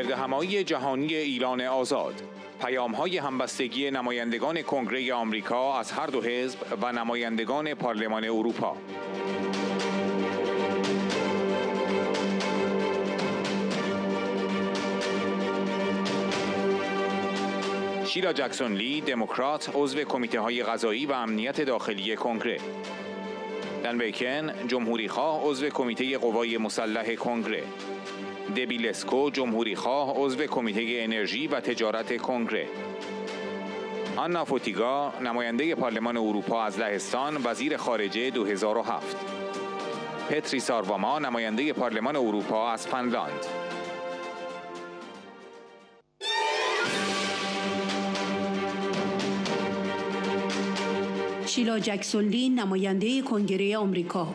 گردهمایی جهانی ایران آزاد، پیام‌های همبستگی نمایندگان کنگره آمریکا از هر دو حزب و نمایندگان پارلمان اروپا. شیلا جکسون لی، دموکرات، عضو کمیته‌های قضایی و امنیت داخلی کنگره. دن بیکن، جمهوری‌خواه، عضو کمیته قوای مسلح کنگره. دبی لسکو، جمهوری‌خواه، عضو کمیته انرژی و تجارت کنگره. آنا فوتیگا، نماینده پارلمان اروپا از لهستان، وزیر خارجه 2007. پتری سارواما، نماینده پارلمان اروپا از فنلاند. شیلا جکسون لی، نماینده کنگره آمریکا: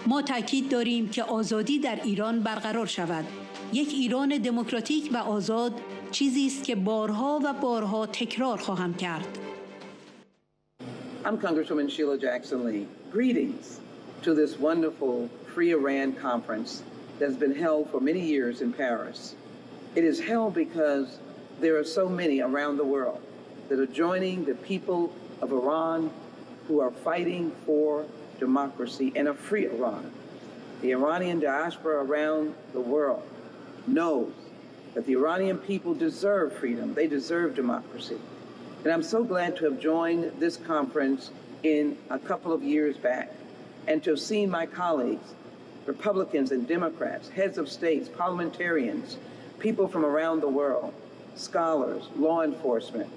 ما تاکید داریم که آزادی در ایران برقرار شود. یک ایران دموکراتیک و آزاد چیزی است که بارها و بارها تکرار خواهم کرد. I'm Congresswoman Sheila Jackson Lee. Greetings to this wonderful Free Iran conference that has been held for many years in Paris. It is held because there are so many around the world that are joining the people of Iran who are fighting for democracy and a free Iran. The Iranian diaspora around the world knows that the Iranian people deserve freedom, they deserve democracy. And I'm so glad to have joined this conference in a couple of years back and to have seen my colleagues, Republicans and Democrats, heads of states, parliamentarians, people from around the world, scholars, law enforcement,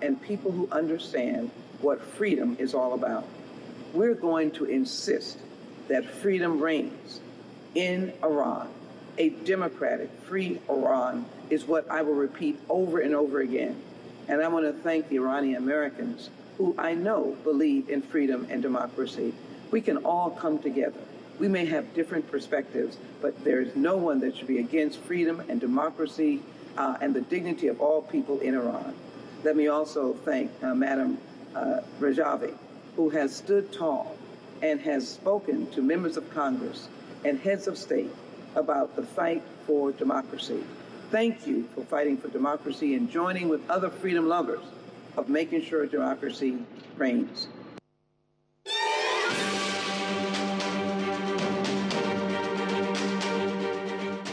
and people who understand what freedom is all about. We're going to insist that freedom reigns in Iran. A democratic, free Iran is what I will repeat over and over again. And I want to thank the Iranian Americans who I know believe in freedom and democracy. We can all come together. We may have different perspectives, but there is no one that should be against freedom and democracy and the dignity of all people in Iran. Let me also thank Madam Rajvi, who has stood tall and has spoken to members of Congress and heads of state about the fight for democracy. Thank you for fighting for democracy and joining with other freedom lovers of making sure democracy reigns.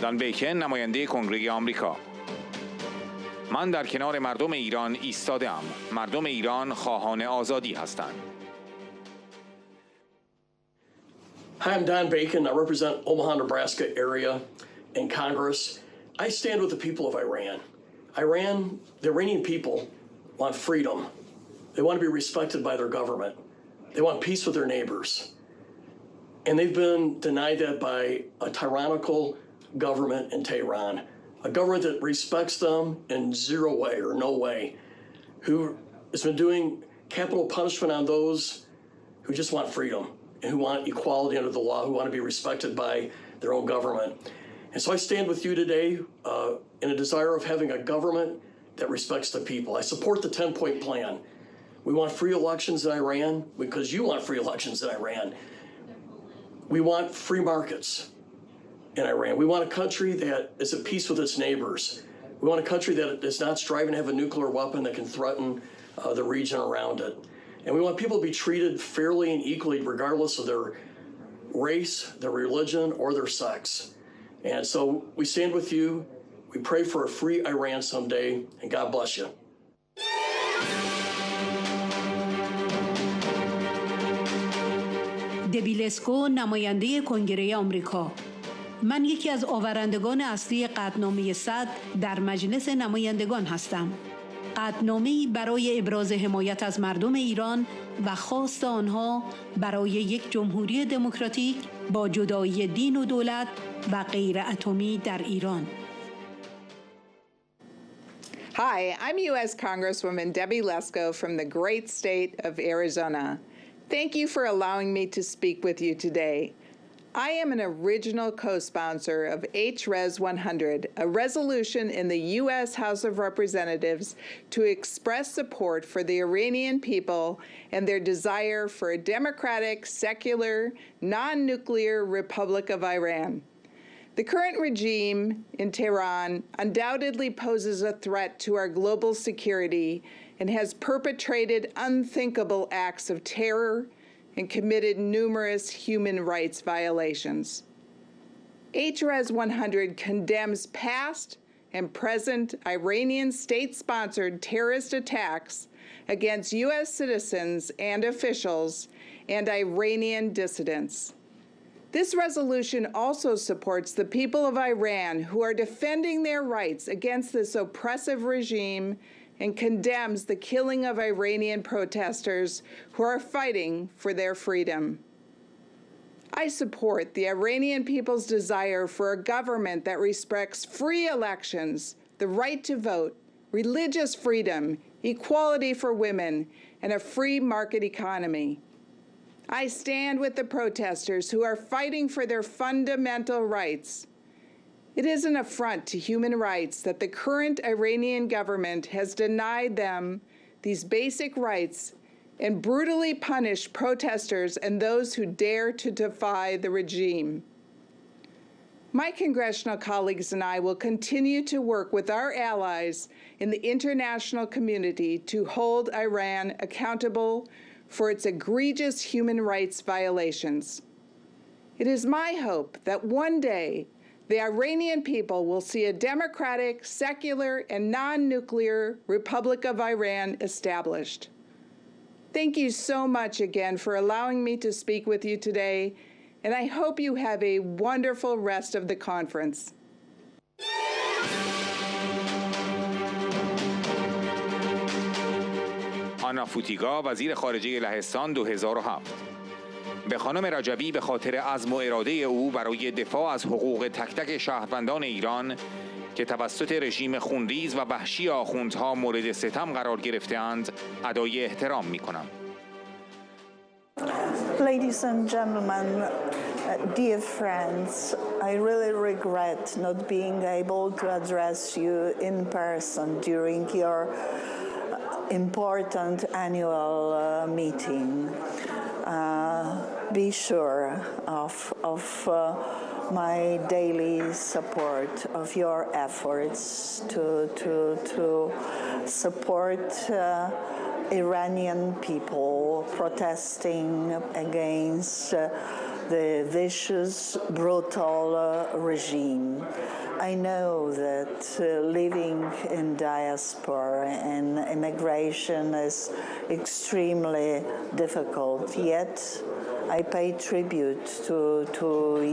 دان بیکن، نماینده کنگره آمریکا: من در کنار مردم ایران ایستاده‌ام. مردم ایران خواهان آزادی هستند. Hi, I'm Don Bacon. I represent Omaha, Nebraska area in Congress. I stand with the people of Iran. The Iranian people want freedom. They want to be respected by their government. They want peace with their neighbors. And they've been denied that by a tyrannical government in Tehran, a government that respects them in zero way or no way, who has been doing capital punishment on those who just want freedom and who want equality under the law, who want to be respected by their own government. And so I stand with you today in a desire of having a government that respects the people. I support the 10-point plan. We want free elections in Iran because you want free elections in Iran. We want free markets in Iran. We want a country that is at peace with its neighbors. We want a country that is not striving to have a nuclear weapon that can threaten the region around it. And we want people to be treated fairly and equally regardless of their race, their religion, or their sex. And so we stand with you. We pray for a free Iran someday, and God bless you. دبی لسکو، نماینده کنگره آمریکا: من یکی از آورندگان اصلی قطعنامه 100 در مجلس نمایندگان هستم. قطعنامه‌ای برای ابراز حمایت از مردم ایران و خواست آنها برای یک جمهوری دموکراتیک با جدایی دین و دولت و غیر اتمی در ایران. Hi, I'm U.S. Congresswoman Debbie Lesko from the great state of Arizona. Thank you for allowing me to speak with you today. I am an original co-sponsor of HRES 100, a resolution in the U.S. House of Representatives to express support for the Iranian people and their desire for a democratic, secular, non-nuclear Republic of Iran. The current regime in Tehran undoubtedly poses a threat to our global security and has perpetrated unthinkable acts of terror and committed numerous human rights violations. HRS 100 condemns past and present Iranian state-sponsored terrorist attacks against U.S. citizens and officials and Iranian dissidents. This resolution also supports the people of Iran who are defending their rights against this oppressive regime and condemns the killing of Iranian protesters who are fighting for their freedom. I support the Iranian people's desire for a government that respects free elections, the right to vote, religious freedom, equality for women, and a free market economy. I stand with the protesters who are fighting for their fundamental rights. It is an affront to human rights that the current Iranian government has denied them these basic rights and brutally punished protesters and those who dare to defy the regime. My congressional colleagues and I will continue to work with our allies in the international community to hold Iran accountable for its egregious human rights violations. It is my hope that one day the Iranian people will see a democratic, secular, and non-nuclear Republic of Iran established. Thank you so much again for allowing me to speak with you today, and I hope you have a wonderful rest of the conference. آنا فوتیگا وزیر خارجه لهستان 2007. به خانم رجوی به خاطر عزم و اراده او برای دفاع از حقوق تک تک شهروندان ایران که توسط رژیم خونریز و وحشی آخوندها مورد ستم قرار گرفته‌اند ادای احترام می‌کنم. Ladies and gentlemen, dear friends, I really regret not being able to address you in person during your important annual meeting. Be sure of my daily support of your efforts to support Iranian people protesting against the vicious, brutal regime. I know that living in diaspora and immigration is extremely difficult, yet I pay tribute to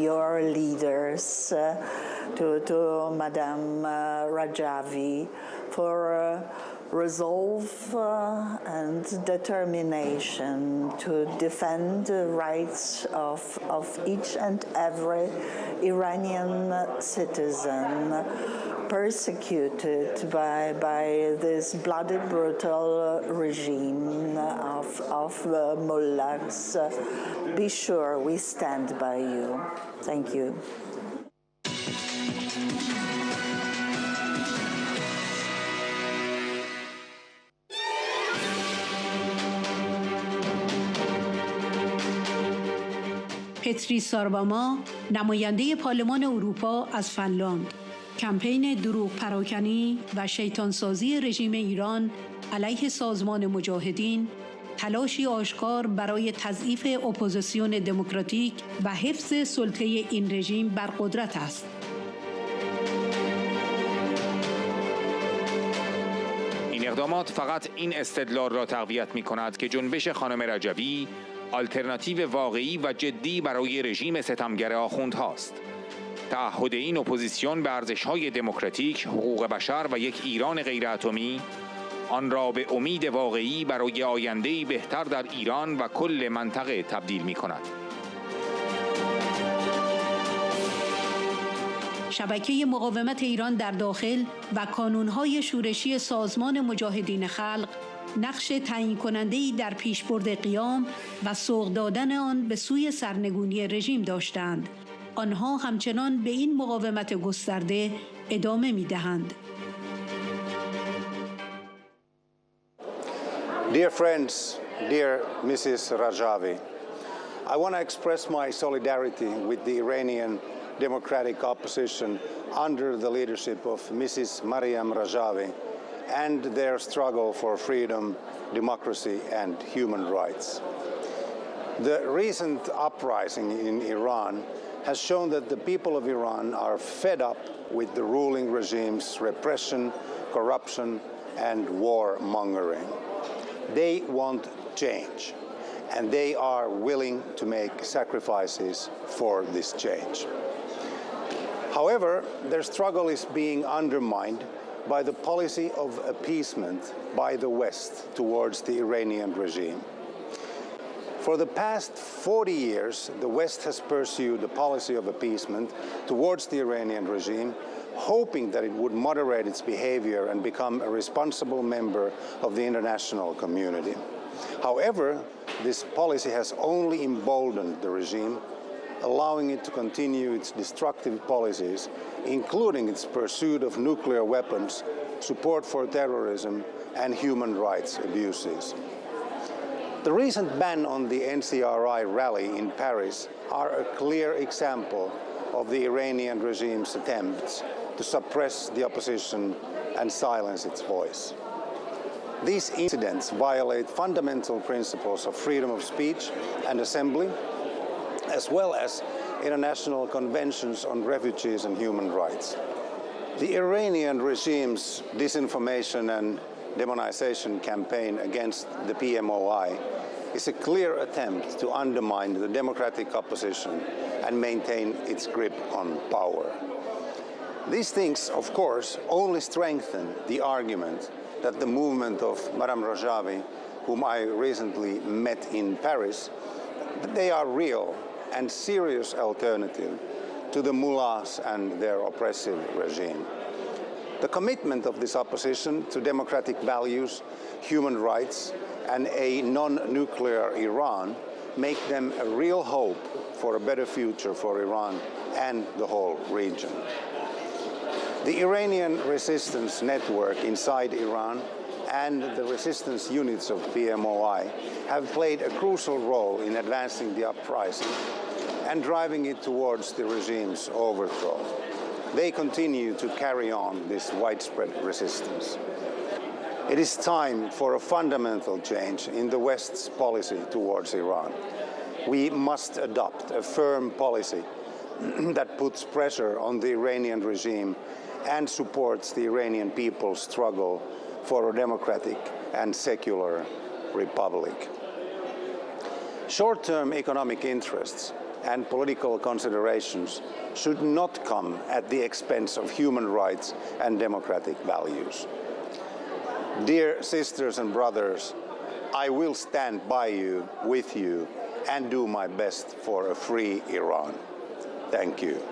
your leaders, to Madame Rajavi, for resolve and determination to defend the rights of each and every Iranian citizen persecuted by this bloody, brutal regime of mullahs. Be sure we stand by you. Thank you. پتری سارواما، نماینده پارلمان اروپا از فنلاند، کمپین دروغ پراکنی و شیطانسازی رژیم ایران علیه سازمان مجاهدین، تلاشی آشکار برای تضعیف اپوزیسیون دموکراتیک و حفظ سلطه این رژیم بر قدرت است. این اقدامات فقط این استدلال را تقویت می‌کند که جنبش خانم رجوی آلترناتیو واقعی و جدی برای رژیم ستمگر آخوندهاست. تعهد این اپوزیسیون به ارزش‌های دموکراتیک، حقوق بشر و یک ایران غیر اتمی آن را به امید واقعی برای آینده‌ای بهتر در ایران و کل منطقه تبدیل می‌کند. شبکه مقاومت ایران در داخل و کانون‌های شورشی سازمان مجاهدین خلق نقش تعیین کننده‌ای در پیشبرد قیام و سوق دادن آن به سوی سرنگونی رژیم داشتند. آنها همچنان به این مقاومت گسترده ادامه می‌دهند. Dear friends, dear Mrs. Rajavi, I want to express my solidarity with the Iranian democratic opposition under the leadership of Mrs. Mariem Rajavi and their struggle for freedom, democracy, and human rights. The recent uprising in Iran has shown that the people of Iran are fed up with the ruling regime's repression, corruption, and warmongering. They want change, and they are willing to make sacrifices for this change. However, their struggle is being undermined by the policy of appeasement by the West towards the Iranian regime. For the past 40 years, the West has pursued a policy of appeasement towards the Iranian regime, hoping that it would moderate its behavior and become a responsible member of the international community. However, this policy has only emboldened the regime, allowing it to continue its destructive policies, including its pursuit of nuclear weapons, support for terrorism, and human rights abuses. The recent ban on the NCRI rally in Paris are a clear example of the Iranian regime's attempts to suppress the opposition and silence its voice. These incidents violate fundamental principles of freedom of speech and assembly, as well as international conventions on refugees and human rights. The Iranian regime's disinformation and demonization campaign against the PMOI is a clear attempt to undermine the democratic opposition and maintain its grip on power. These things, of course, only strengthen the argument that the movement of Madame Rajavi, whom I recently met in Paris, that they are real and serious alternative to the mullahs and their oppressive regime. The commitment of this opposition to democratic values, human rights, and a non-nuclear Iran make them a real hope for a better future for Iran and the whole region. The Iranian resistance network inside Iran and the resistance units of PMOI have played a crucial role in advancing the uprising and driving it towards the regime's overthrow. They continue to carry on this widespread resistance. It is time for a fundamental change in the West's policy towards Iran. We must adopt a firm policy that puts pressure on the Iranian regime and supports the Iranian people's struggle for a democratic and secular republic. Short-term economic interests and political considerations should not come at the expense of human rights and democratic values. Dear sisters and brothers, I will stand by you, with you, and do my best for a free Iran. Thank you.